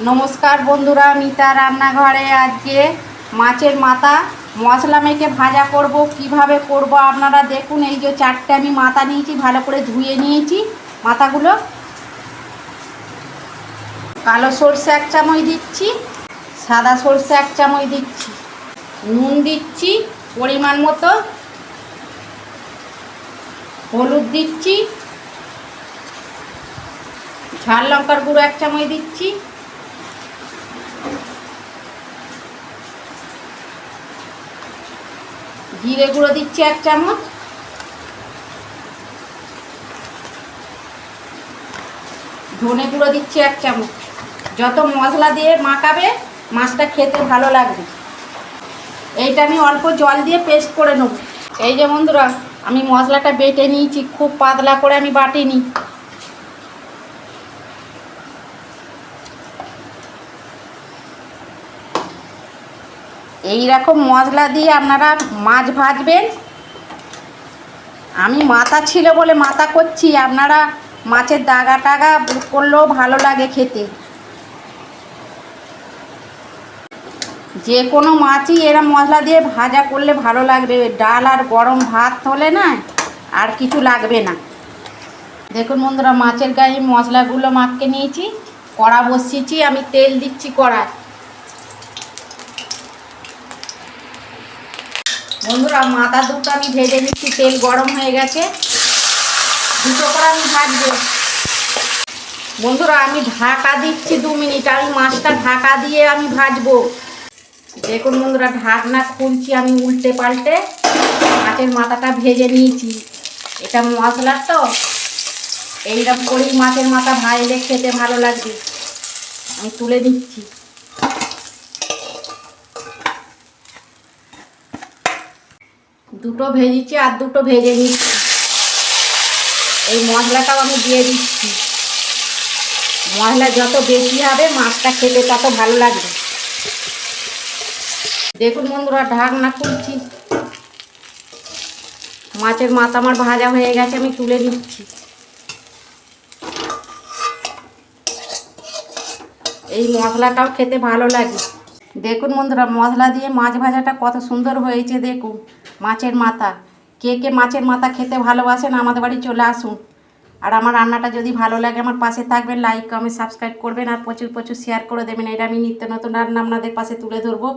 নমস্কার বন্ধুরা, মিতা রান্নাঘরে আজকে মাছের মাথা মশলা মেখে ভাজা করব। কিভাবে করব আপনারা দেখুন। এই যে 4টে আমি মাথা নিয়েছি, ভালো করে ধুয়ে নিয়েছি। মাথাগুলো কালো সরষে 1 চামচ দিচ্ছি, সাদা সরষে 1 চামচ দিচ্ছি, নুন দিচ্ছি পরিমাণ মতো, হলুদ দিচ্ছি, ঝাল লঙ্কার গুঁড়ো 1 চামচ দিচ্ছি, জিরে গুঁড়ো দিচ্ছি 1 চামচ, ধনে গুঁড়ো দিচ্ছি 1 চামচ। যত মশলা দিয়ে মাখাবে মাছটা খেতে ভালো লাগবে। এইটা আমি অল্প জল দিয়ে পেস্ট করে নেব। এই যে বন্ধুরা, আমি মশলাটা বেটে নিয়েছি, খুব পাতলা করে আমি বাটিনি। এই রকম মশলা দিয়ে আপনারা মাছ ভাজবেন। আমি মাথা ছিল বলে মাথা করছি, আপনারা মাছের দাগা টাগা করলেও ভালো লাগে খেতে। যে কোনো মাছই এরা মশলা দিয়ে ভাজা করলে ভালো লাগবে। ডাল আর গরম ভাত হলে না আর কিছু লাগবে না। দেখুন বন্ধুরা, মাছের গায়ে মশলাগুলো মাখকে নিয়েছি। কড়া বসিয়েছি, আমি তেল দিচ্ছি কড়ায়। বন্ধুরা, মাথা দুটো আমি ভেজে নিচ্ছি, তেল গরম হয়ে গেছে। দুটো করে আমি ভাজবো। বন্ধুরা, আমি ঢাকা দিচ্ছি 2 মিনিট। আমি মাছটা ঢাকা দিয়ে আমি ভাজবো। দেখুন বন্ধুরা, ঢাকনা খুলছি, আমি উল্টে পাল্টে মাছের মাথাটা ভেজে নিয়েছি। এটা মশলা তো, এইরকম করেই মাছের মাথা ভাজলে খেতে ভালো লাগবে। আমি তুলে দিচ্ছি। দুটো ভেজেছি আর দুটো ভেজে নিচ্ছি। এই মশলাটাও আমি দিয়ে দিচ্ছি। মশলা যত বেশি হবে মাছটা খেতে তত ভালো লাগবে। দেখুন বন্ধুরা, ঢাকনা খুলছি। মাছের মাথা আমার ভাজা হয়ে গেছে, আমি তুলে দিচ্ছি। এই মশলাটাও খেতে ভালো লাগে। দেখুন বন্ধুরা, মশলা দিয়ে মাছ ভাজাটা কত সুন্দর হয়েছে। দেখুন মাছের মাথা। কে কে মাছের মাথা খেতে ভালোবাসেন আমাদের বাড়ি চলে আসুন। আর আমার রান্নাটা যদি ভালো লাগে আমার পাশে থাকবেন, লাইক কমেন্ট সাবস্ক্রাইব করবেন, আর প্রচুর প্রচুর শেয়ার করে দেবেন। এটা আমি নিত্য নতুন রান্না আপনাদের পাশে তুলে ধরবো।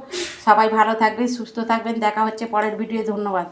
সবাই ভালো থাকবেন, সুস্থ থাকবেন। দেখা হচ্ছে পরের ভিডিও। ধন্যবাদ।